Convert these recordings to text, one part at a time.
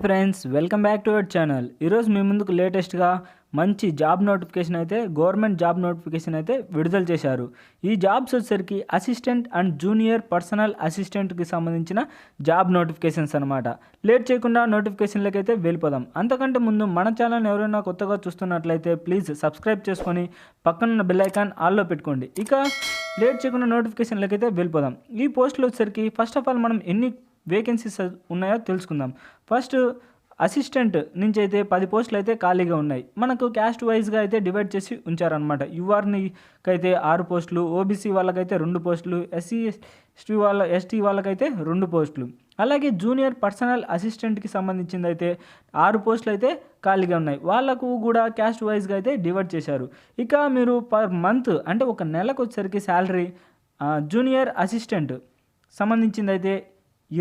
Friends welcome back to our channel. ఈరోజు మీ ముందుకు లేటెస్ట్గా మంచి జాబ్ నోటిఫికేషన్ అయితే గవర్నమెంట్ జాబ్ నోటిఫికేషన్ అయితే విడుదల చేశారు. ఈ జాబ్స్ వచ్చేసరికి అసిస్టెంట్ అండ్ జూనియర్ పర్సనల్ అసిస్టెంట్కి సంబంధించిన జాబ్ నోటిఫికేషన్స్ అనమాట. లేట్ చేయకుండా నోటిఫికేషన్లకి అయితే వెళ్ళిపోదాం. అంతకంటే ముందు మన ఛానల్ ఎవరైనా కొత్తగా చూస్తున్నట్లయితే ప్లీజ్ సబ్స్క్రైబ్ చేసుకొని పక్కనున్న బెల్ ఐకాన్ ఆల్లో పెట్టుకోండి. ఇక లేట్ చేయకుండా నోటిఫికేషన్లకి అయితే వెళ్ళిపోదాం. ఈ పోస్టులు వచ్చేసరికి ఫస్ట్ ఆఫ్ ఆల్ మనం ఎన్ని వేకెన్సీస్ ఉన్నాయో తెలుసుకుందాం. ఫస్ట్ అసిస్టెంట్ నుంచి అయితే 10 పోస్టులు అయితే ఖాళీగా ఉన్నాయి. మనకు క్యాస్ట్ వైజ్గా అయితే డివైడ్ చేసి ఉంచారనమాట. యూఆర్నికి అయితే 6 పోస్టులు, ఓబీసీ వాళ్ళకైతే 2 పోస్టులు, ఎస్టీ వాళ్ళకైతే 2 పోస్టులు, అలాగే జూనియర్ పర్సనల్ అసిస్టెంట్కి సంబంధించింది అయితే 6 పోస్టులు అయితే ఖాళీగా ఉన్నాయి. వాళ్ళకు కూడా క్యాస్ట్ వైజ్గా అయితే డివైడ్ చేశారు. ఇక మీరు పర్ మంత్ అంటే ఒక నెలకు వచ్చేసరికి శాలరీ జూనియర్ అసిస్టెంట్ సంబంధించింది అయితే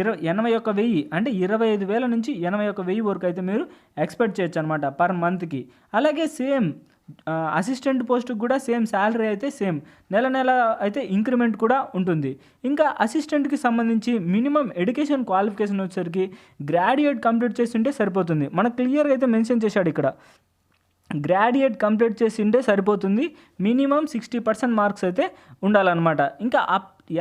81,000 అంటే 25,000 నుంచి 81,000 వరకు అయితే మీరు ఎక్స్పెక్ట్ చేయొచ్చు అనమాట పర్ మంత్కి. అలాగే సేమ్ అసిస్టెంట్ పోస్ట్కి కూడా సేమ్ శాలరీ అయితే సేమ్, నెల అయితే ఇంక్రిమెంట్ కూడా ఉంటుంది. ఇంకా అసిస్టెంట్కి సంబంధించి మినిమం ఎడ్యుకేషన్ క్వాలిఫికేషన్ వచ్చేసరికి గ్రాడ్యుయేట్ కంప్లీట్ చేసి ఉంటే సరిపోతుంది. మనకు క్లియర్గా అయితే మెన్షన్ చేశాడు ఇక్కడ, గ్రాడ్యుయేట్ కంప్లీట్ చేసి ఉంటే సరిపోతుంది. మినిమం 60% మార్క్స్ అయితే ఉండాలన్నమాట. ఇంకా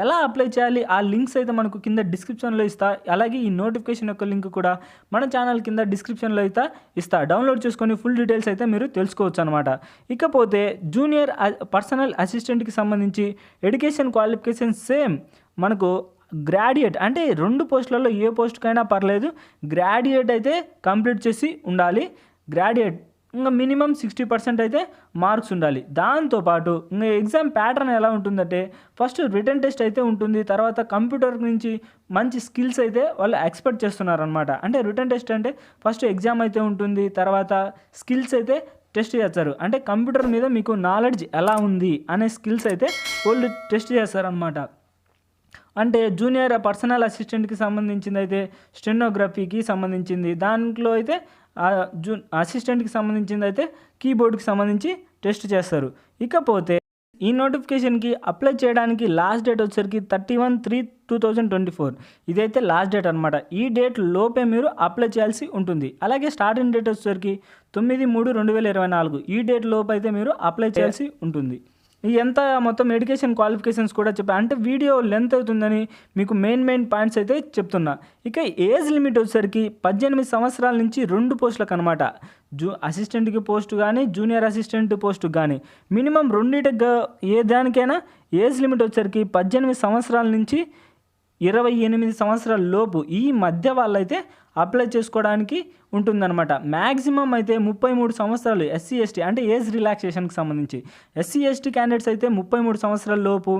ఎలా అప్లై చేయాలి ఆ లింక్స్ అయితే మనకు కింద డిస్క్రిప్షన్లో ఇస్తా. అలాగే ఈ నోటిఫికేషన్ యొక్క లింక్ కూడా మన ఛానల్ కింద డిస్క్రిప్షన్లో అయితే ఇస్తా. డౌన్లోడ్ చేసుకొని ఫుల్ డీటెయిల్స్ అయితే మీరు తెలుసుకోవచ్చు అనమాట. ఇకపోతే జూనియర్ పర్సనల్ అసిస్టెంట్కి సంబంధించి ఎడ్యుకేషన్ క్వాలిఫికేషన్ సేమ్ మనకు గ్రాడ్యుయేట్ అంటే 2 పోస్టులలో ఏ పోస్ట్కైనా పర్లేదు, గ్రాడ్యుయేట్ అయితే కంప్లీట్ చేసి ఉండాలి. గ్రాడ్యుయేట్ ఇంకా మినిమం 60% అయితే మార్క్స్ ఉండాలి. దాంతోపాటు ఇంకా ఎగ్జామ్ ప్యాటర్న్ ఎలా ఉంటుందంటే ఫస్ట్ రిటన్ టెస్ట్ అయితే ఉంటుంది. తర్వాత కంప్యూటర్ నుంచి మంచి స్కిల్స్ అయితే వాళ్ళు ఎక్స్పెక్ట్ చేస్తున్నారనమాట. అంటే రిటన్ టెస్ట్ అంటే ఫస్ట్ ఎగ్జామ్ అయితే ఉంటుంది, తర్వాత స్కిల్స్ అయితే టెస్ట్ చేస్తారు. అంటే కంప్యూటర్ మీద మీకు నాలెడ్జ్ ఎలా ఉంది అనే స్కిల్స్ అయితే వాళ్ళు టెస్ట్ చేస్తారనమాట. అంటే జూనియర్ పర్సనల్ అసిస్టెంట్కి సంబంధించింది అయితే స్టెనోగ్రఫీకి సంబంధించింది, దాంట్లో అయితే అసిస్టెంట్కి సంబంధించింది అయితే కీబోర్డ్కి సంబంధించి టెస్ట్ చేస్తారు. ఇకపోతే ఈ నోటిఫికేషన్కి అప్లై చేయడానికి లాస్ట్ డేట్ వచ్చేసరికి 31/3/2024 ఇదైతే లాస్ట్ డేట్ అనమాట. ఈ డేట్ లోపే మీరు అప్లై చేయాల్సి ఉంటుంది. అలాగే స్టార్టింగ్ డేట్ వచ్చేసరికి 9/3/2024 ఈ డేట్ లోపు అయితే మీరు అప్లై చేయాల్సి ఉంటుంది. ఈ ఎంత మొత్తం ఎడ్యుకేషన్ క్వాలిఫికేషన్స్ కూడా చెప్పా, అంటే వీడియో లెంత్ అవుతుందని మీకు మెయిన్ పాయింట్స్ అయితే చెప్తున్నా. ఇక ఏజ్ లిమిట్ వచ్చేసరికి 18 సంవత్సరాల నుంచి 2 పోస్టులకు అనమాట. అసిస్టెంట్కి పోస్ట్ కానీ జూనియర్ అసిస్టెంట్ పోస్టుకు కానీ మినిమం రెండింటికి ఏ దానికైనా ఏజ్ లిమిట్ వచ్చేసరికి 18 సంవత్సరాల నుంచి 28 సంవత్సరాల లోపు ఈ మధ్య వాళ్ళైతే అప్లై చేసుకోవడానికి ఉంటుందన్నమాట. మ్యాక్సిమం అయితే 33 సంవత్సరాలు ఎస్సీ ఎస్టీ అంటే ఏజ్ రిలాక్సేషన్కి సంబంధించి. ఎస్సీ ఎస్టీ క్యాండిడేట్స్ అయితే 33 సంవత్సరాల లోపు,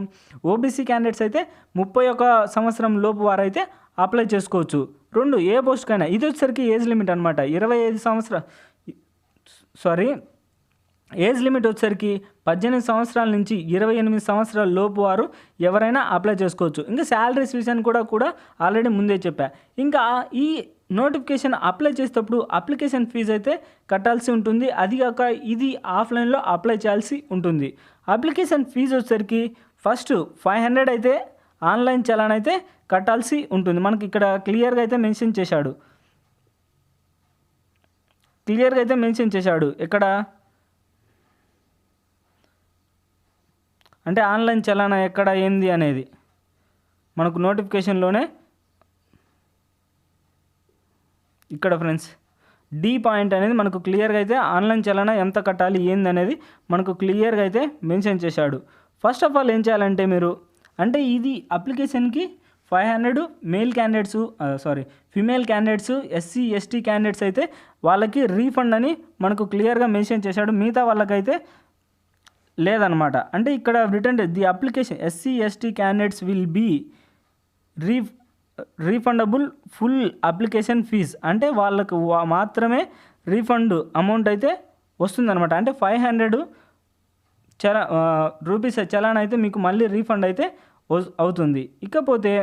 ఓబీసీ క్యాండిడేట్స్ అయితే 31 సంవత్సరం లోపు వారైతే అప్లై చేసుకోవచ్చు. 2 ఏ పోస్ట్కైనా. ఇది వచ్చేసరికి ఏజ్ లిమిట్ అనమాట. 25 సంవత్సరాలు ఏజ్ లిమిట్ వచ్చేసరికి 18 సంవత్సరాల నుంచి 28 సంవత్సరాల లోపు వారు ఎవరైనా అప్లై చేసుకోవచ్చు. ఇంకా శాలరీస్ విషయాన్ని కూడా ఆల్రెడీ ముందే చెప్పా. ఇంకా ఈ నోటిఫికేషన్ అప్లై చేసేటప్పుడు అప్లికేషన్ ఫీజు అయితే కట్టాల్సి ఉంటుంది. అదిగాక ఇది ఆఫ్లైన్లో అప్లై చేయాల్సి ఉంటుంది. అప్లికేషన్ ఫీజు వచ్చేసరికి ఫస్ట్ 500 అయితే ఆన్లైన్ చలాన్ అయితే కట్టాల్సి ఉంటుంది. మనకి ఇక్కడ క్లియర్గా అయితే మెన్షన్ చేశాడు ఇక్కడ, అంటే ఆన్లైన్ చలానా ఎక్కడ ఏంది అనేది మనకు నోటిఫికేషన్లోనే ఇక్కడ ఫ్రెండ్స్ డి పాయింట్ అనేది మనకు క్లియర్గా అయితే ఆన్లైన్ చలానా ఎంత కట్టాలి ఏంది అనేది మనకు క్లియర్గా అయితే మెన్షన్ చేశాడు. ఫస్ట్ ఆఫ్ ఆల్ ఏం చేయాలంటే మీరు అంటే ఇది అప్లికేషన్కి 500 female candidates, SC ST candidates అయితే వాళ్ళకి రీఫండ్ అని మనకు క్లియర్గా మెన్షన్ చేశాడు. మిగతా వాళ్ళకైతే లేదనమాట. అంటే ఇక్కడ return the application SC ST candidates will be refundable full application fees, అంటే వాళ్ళకు మాత్రమే రీఫండ్ అమౌంట్ అయితే వస్తుందన్నమాట. అంటే 500 రూపీస్ చలాన్ అయితే మీకు మళ్ళీ రీఫండ్ అయితే అవుతుంది. ఇకపోతే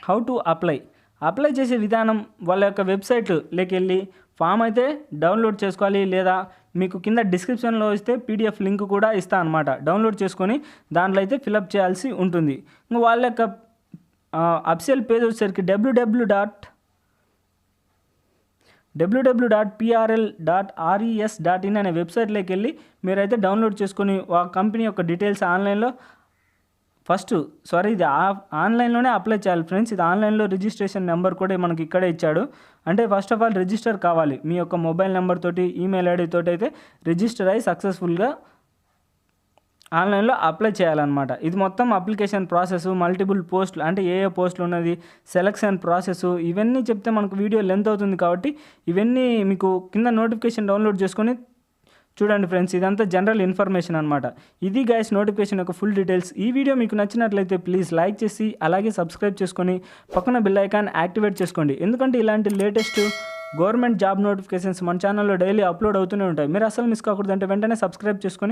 హౌ టు అప్లై చేసే విధానం వాళ్ళ యొక్క వెబ్సైట్లోకి వెళ్ళి ఫామ్ అయితే డౌన్లోడ్ చేసుకోవాలి, లేదా మీకు కింద డిస్క్రిప్షన్లో ఇస్తే పీడిఎఫ్ లింక్ కూడా ఇస్తా అనమాట. డౌన్లోడ్ చేసుకొని దాంట్లో అయితే ఫిలప్ చేయాల్సి ఉంటుంది. ఇంకా వాళ్ళ యొక్క అఫీషియల్ పేజ్ వచ్చేసరికి www. www.prl.res.in అనే వెబ్సైట్లోకి వెళ్ళి మీరైతే డౌన్లోడ్ చేసుకొని ఆ కంపెనీ యొక్క డీటెయిల్స్ ఆన్లైన్లో ఇది ఆన్లైన్లోనే అప్లై చేయాలి ఫ్రెండ్స్. ఇది ఆన్లైన్లో రిజిస్ట్రేషన్ నెంబర్ కూడా మనకి ఇక్కడే ఇచ్చాడు. అంటే ఫస్ట్ ఆఫ్ ఆల్ రిజిస్టర్ కావాలి. మీ యొక్క మొబైల్ నెంబర్ తోటి ఈమెయిల్ ఐడి తోటి అయితే రిజిస్టర్ అయ్యి సక్సెస్ఫుల్గా ఆన్లైన్లో అప్లై చేయాలన్నమాట. ఇది మొత్తం అప్లికేషన్ ప్రాసెస్, మల్టిపుల్ పోస్టులు అంటే ఏ పోస్టులు ఉన్నది, సెలక్షన్ ప్రాసెస్, ఇవన్నీ చెప్తే మనకు వీడియో లెంత్ అవుతుంది. కాబట్టి ఇవన్నీ మీకు కింద నోటిఫికేషన్ డౌన్లోడ్ చేసుకొని చూడండి ఫ్రెండ్స్. ఇదంతా జనరల్ ఇన్ఫర్మేషన్ అనమాట. ఇది గైస్ నోటిఫికేషన్ యొక్క ఫుల్ డీటెయిల్స్. ఈ వీడియో మీకు నచ్చినట్లయితే ప్లీజ్ లైక్ చేసి అలాగే సబ్స్క్రైబ్ చేసుకొని పక్కన బెల్ ఐకాన్ యాక్టివేట్ చేసుకోండి. ఎందుకంటే ఇలాంటి లేటెస్ట్ గవర్నమెంట్ జాబ్ నోటిఫికేషన్స్ మన ఛానల్లో డైలీ అప్లోడ్ అవుతూనే ఉంటాయి. మీరు అసలు మిస్ కాకూడదంటే వెంటనే సబ్స్క్రైబ్ చేసుకొని